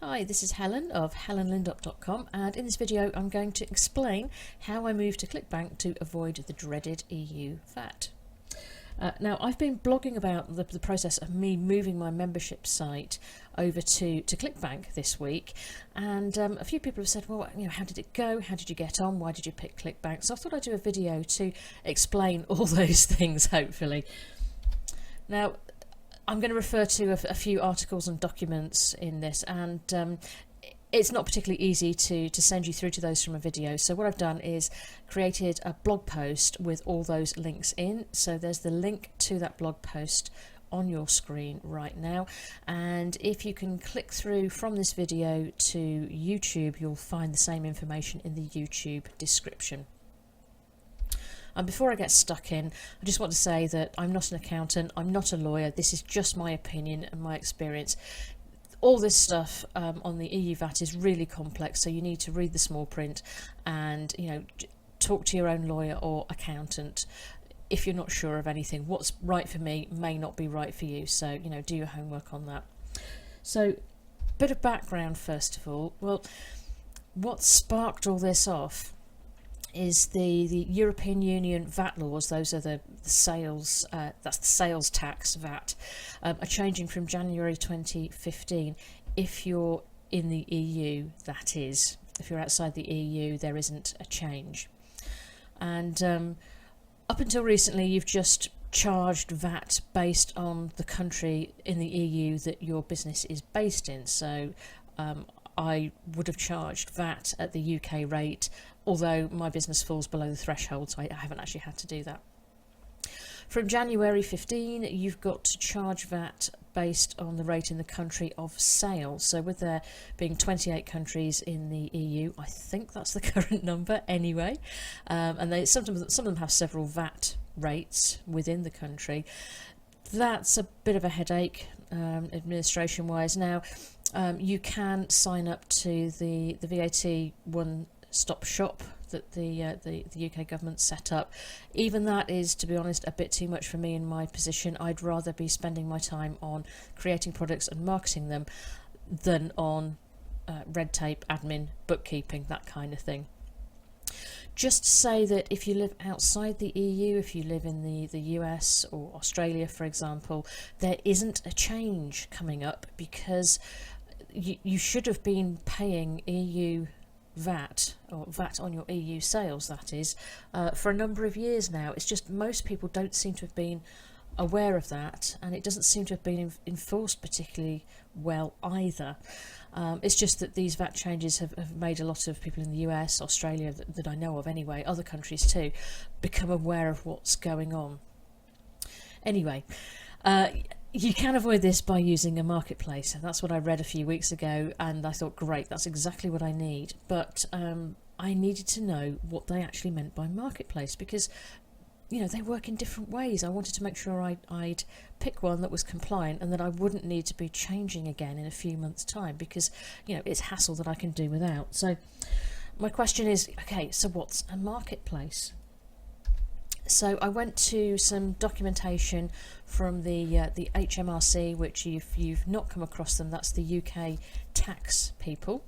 Hi, this is Helen of helenlindop.com, and in this video I'm going to explain how I moved to Clickbank to avoid the dreaded EU VAT. Now, I've been blogging about the process of me moving my membership site over to Clickbank this week, and a few people have said, well, how did it go? How did you get on? Why did you pick Clickbank? So I thought I'd do a video to explain all those things, hopefully. Now, I'm going to refer to a few articles and documents in this, and it's not particularly easy to send you through to those from a video. So what I've done is created a blog post with all those links in. So there's the link to that blog post on your screen right now, and if you can click through from this video to YouTube, you'll find the same information in the YouTube description. And before I get stuck in, I just want to say that I'm not an accountant, I'm not a lawyer, this is just my opinion and my experience. All this stuff on the EU VAT is really complex, so you need to read the small print and talk to your own lawyer or accountant if you're not sure of anything. What's right for me may not be right for you, so do your homework on that. So, bit of background first of all. Well, what sparked all this off is the European Union VAT laws. Those are the sales, that's the sales tax VAT, are changing from January 2015. If you're in the EU, that is. If you're outside the EU, there isn't a change. And up until recently, you've just charged VAT based on the country in the EU that your business is based in. So I would have charged VAT at the UK rate, although my business falls below the threshold, so I haven't actually had to do that. From January 15, you've got to charge VAT based on the rate in the country of sale. So with there being 28 countries in the EU, I think that's the current number anyway, and some of them have several VAT rates within the country. That's a bit of a headache administration wise. Now, you can sign up to the VAT one-stop shop that the UK government set up. Even that is, to be honest, a bit too much for me in my position. I'd rather be spending my time on creating products and marketing them than on red tape, admin, bookkeeping, that kind of thing. Just to say that if you live outside the EU, if you live in the US or Australia, for example, there isn't a change coming up, because you should have been paying EU VAT, or VAT on your EU sales, that is, for a number of years now. It's just most people don't seem to have been aware of that, and it doesn't seem to have been enforced particularly well either. It's just that these VAT changes have made a lot of people in the US, Australia, that I know of anyway, other countries too, become aware of what's going on. Anyway, you can avoid this by using a marketplace. That's what I read a few weeks ago, and I thought, great, that's exactly what I need. But I needed to know what they actually meant by marketplace, because they work in different ways. I wanted to make sure I'd pick one that was compliant and that I wouldn't need to be changing again in a few months' time, because it's hassle that I can do without. So my question is, okay, so what's a marketplace? So I went to some documentation from the HMRC, which if you've not come across them, that's the UK tax people,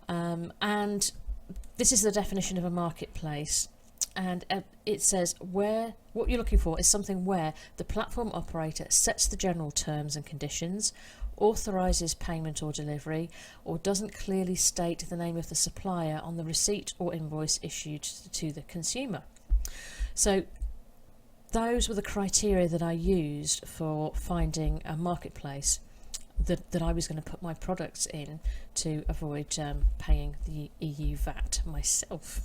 and this is the definition of a marketplace. And it says what you're looking for is something where the platform operator sets the general terms and conditions, authorises payment or delivery, or doesn't clearly state the name of the supplier on the receipt or invoice issued to the consumer. So those were the criteria that I used for finding a marketplace that I was going to put my products in to avoid paying the EU VAT myself.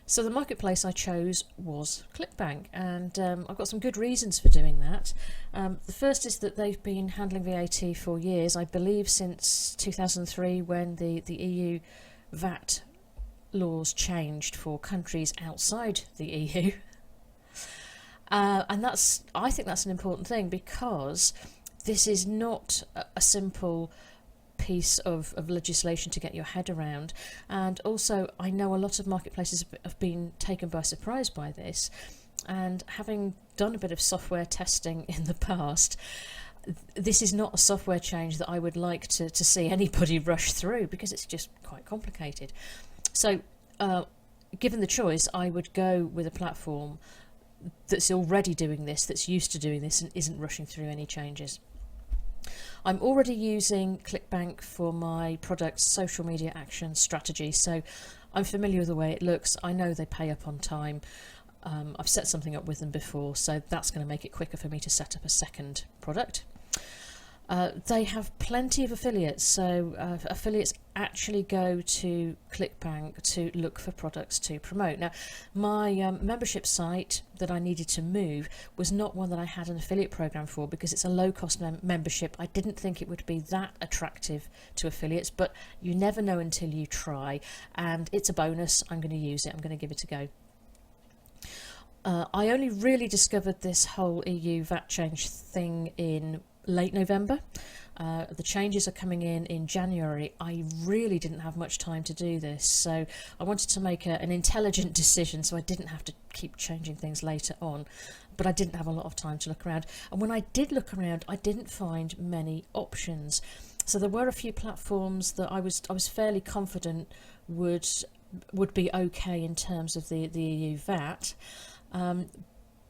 So the marketplace I chose was Clickbank, and I've got some good reasons for doing that. The first is that they've been handling VAT for years, I believe since 2003, when the EU VAT laws changed for countries outside the EU. And I think that's an important thing, because this is not a simple piece of legislation to get your head around. And also, I know a lot of marketplaces have been taken by surprise by this, and having done a bit of software testing in the past, this is not a software change that I would like to see anybody rush through, because it's just quite complicated. So given the choice, I would go with a platform that's already doing this, that's used to doing this, and isn't rushing through any changes. I'm already using Clickbank for my product's social media action strategy, so I'm familiar with the way it looks. I know they pay up on time. I've set something up with them before, so that's going to make it quicker for me to set up a second product. They have plenty of affiliates, so affiliates actually go to Clickbank to look for products to promote. Now, my membership site that I needed to move was not one that I had an affiliate program for, because it's a low-cost membership. I didn't think it would be that attractive to affiliates, but you never know until you try, and it's a bonus. I'm going to use it. I'm going to give it a go. I only really discovered this whole EU VAT change thing in late November. The changes are coming in January. I really didn't have much time to do this, so I wanted to make an intelligent decision so I didn't have to keep changing things later on, but I didn't have a lot of time to look around, and when I did look around I didn't find many options. So there were a few platforms that I was fairly confident would be okay in terms of the EU VAT,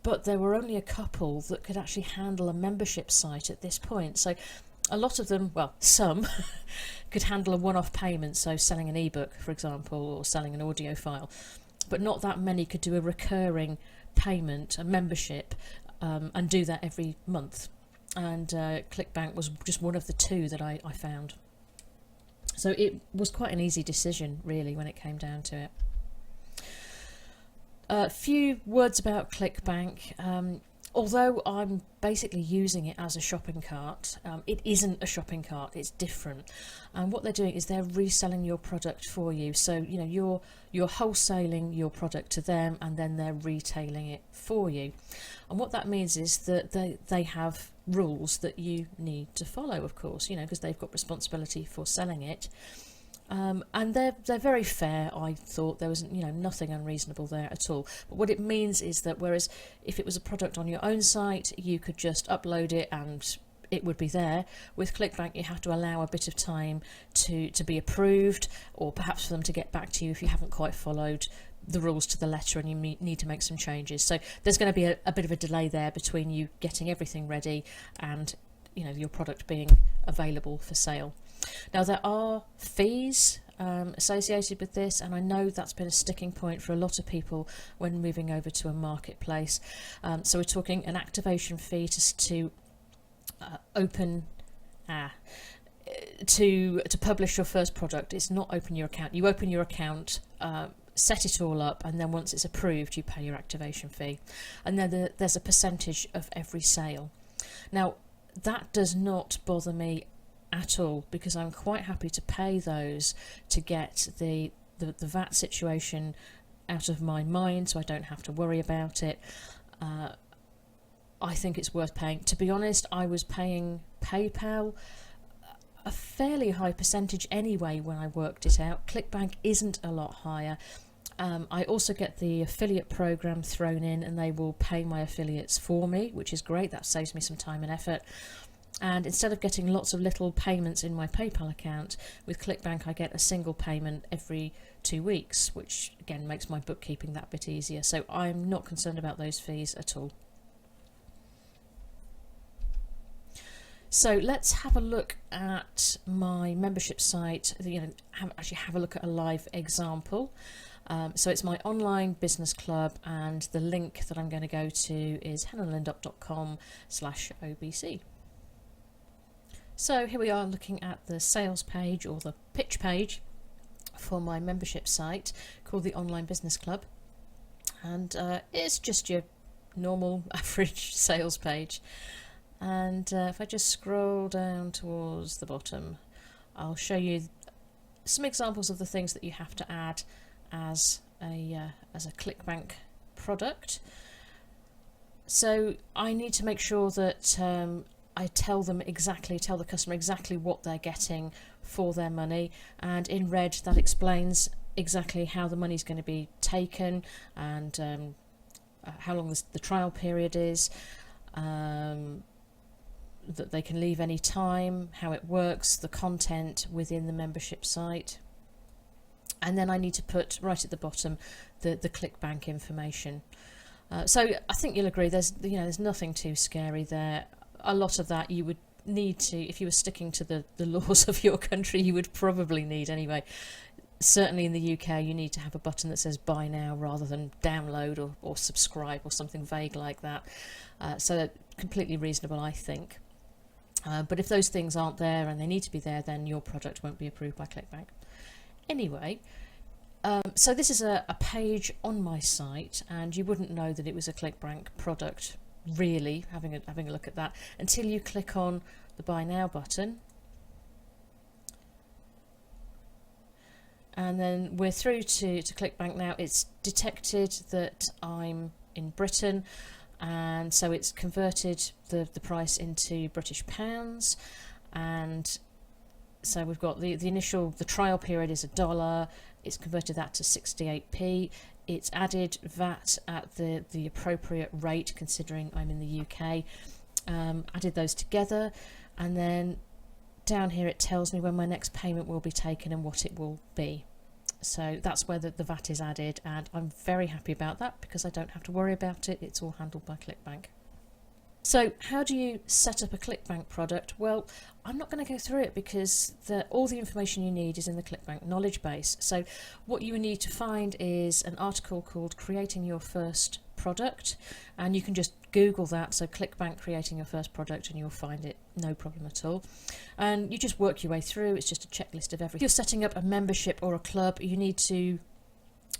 but there were only a couple that could actually handle a membership site at this point. So a lot of them, well, some could handle a one-off payment, so selling an ebook, for example, or selling an audio file, but not that many could do a recurring payment, a membership, and do that every month. And Clickbank was just one of the two that I found. So it was quite an easy decision, really, when it came down to it. A few words about Clickbank. Although I'm basically using it as a shopping cart, it isn't a shopping cart, it's different. And what they're doing is they're reselling your product for you. So, you know, you're wholesaling your product to them, and then they're retailing it for you. And what that means is that they have rules that you need to follow, of course, you know, because they've got responsibility for selling it. And they're very fair. I thought there was, you know, nothing unreasonable there at all. But what it means is that whereas if it was a product on your own site, you could just upload it and it would be there. With Clickbank, you have to allow a bit of time to be approved, or perhaps for them to get back to you if you haven't quite followed the rules to the letter and you need to make some changes. So there's going to be a bit of a delay there between you getting everything ready and, you know, your product being available for sale. Now, there are fees associated with this, and I know that's been a sticking point for a lot of people when moving over to a marketplace. So we're talking an activation fee to publish your first product. It's not open your account. You open your account, set it all up, and then once it's approved, you pay your activation fee. And then there's a percentage of every sale. Now, that does not bother me at all, because I'm quite happy to pay those to get the VAT situation out of my mind, so I don't have to worry about it. I think it's worth paying. To be honest, I was paying PayPal a fairly high percentage anyway when I worked it out. Clickbank isn't a lot higher. I also get the affiliate program thrown in, and they will pay my affiliates for me, which is great. That saves me some time and effort. And instead of getting lots of little payments in my PayPal account, with Clickbank I get a single payment every 2 weeks, which again makes my bookkeeping that bit easier. So I'm not concerned about those fees at all. So let's have a look at my membership site, you know, have a look at a live example. So it's my online business club, and the link that I'm going to go to is helenlindop.com/OBC. So here we are looking at the sales page, or the pitch page, for my membership site called the Online Business Club, and it's just your normal average sales page. And if I just scroll down towards the bottom, I'll show you some examples of the things that you have to add as a Clickbank product. So I need to make sure that I tell the customer exactly what they're getting for their money, and in red that explains exactly how the money's going to be taken, and how long the trial period is, that they can leave any time, how it works, the content within the membership site. And then I need to put right at the bottom the Clickbank information. So I think you'll agree there's nothing too scary there. A lot of that you would need to, if you were sticking to the laws of your country, you would probably need anyway. Certainly in the UK you need to have a button that says buy now rather than download or subscribe or something vague like that. So completely reasonable, I think. But if those things aren't there and they need to be there, then your product won't be approved by Clickbank. Anyway, so this is a page on my site, and you wouldn't know that it was a Clickbank product really, having a look at that, until you click on the buy now button. And then we're through to Clickbank now. It's detected that I'm in Britain, and so it's converted the price into British pounds. And so we've got the trial period is $1. It's converted that to 68p. It's added VAT at the appropriate rate considering I'm in the UK. Added those together, and then down here it tells me when my next payment will be taken and what it will be. So that's where the VAT is added, and I'm very happy about that because I don't have to worry about it. It's all handled by Clickbank. So how do you set up a Clickbank product? Well, I'm not going to go through it because all the information you need is in the Clickbank knowledge base. So what you need to find is an article called Creating Your First Product, and you can just Google that, so Clickbank Creating Your First Product, and you'll find it, no problem at all. And you just work your way through. It's just a checklist of everything. If you're setting up a membership or a club, you need to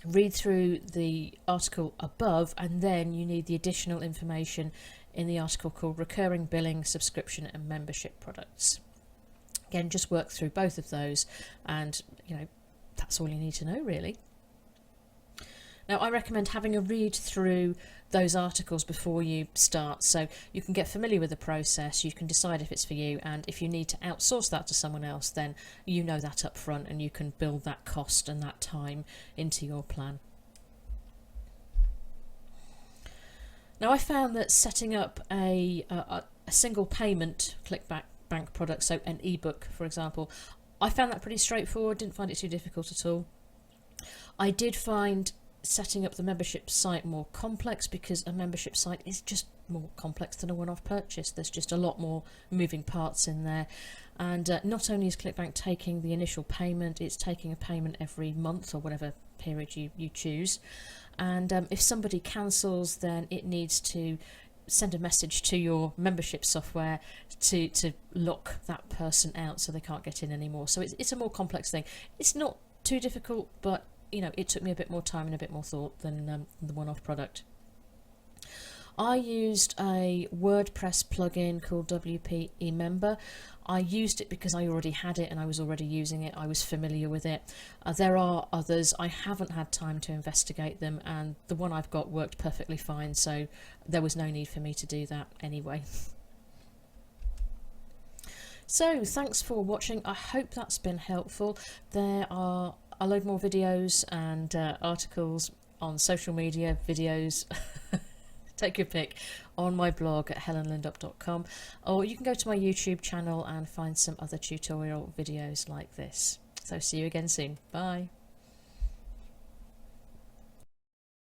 read through the article above, and then you need the additional information in the article called Recurring Billing, Subscription and Membership Products. Again, just work through both of those, and that's all you need to know really. Now I recommend having a read through those articles before you start, so you can get familiar with the process, you can decide if it's for you, and if you need to outsource that to someone else, then you know that up front and you can build that cost and that time into your plan. Now I found that setting up a single payment Clickbank product, so an ebook for example, I found that pretty straightforward, didn't find it too difficult at all. I did find setting up the membership site more complex because a membership site is just more complex than a one-off purchase. There's just a lot more moving parts in there, and not only is Clickbank taking the initial payment, it's taking a payment every month or whatever period you choose. And if somebody cancels, then it needs to send a message to your membership software to lock that person out so they can't get in anymore. So it's a more complex thing. It's not too difficult, but it took me a bit more time and a bit more thought than the one-off product. I used a WordPress plugin called WP eMember. I used it because I already had it and I was already using it. I was familiar with it. There are others. I haven't had time to investigate them, and the one I've got worked perfectly fine, so there was no need for me to do that anyway. So thanks for watching. I hope that's been helpful. There are a load more videos and articles on social media, videos, take your pick, on my blog at helenlindup.com, or you can go to my YouTube channel and find some other tutorial videos like this. So see you again soon. Bye.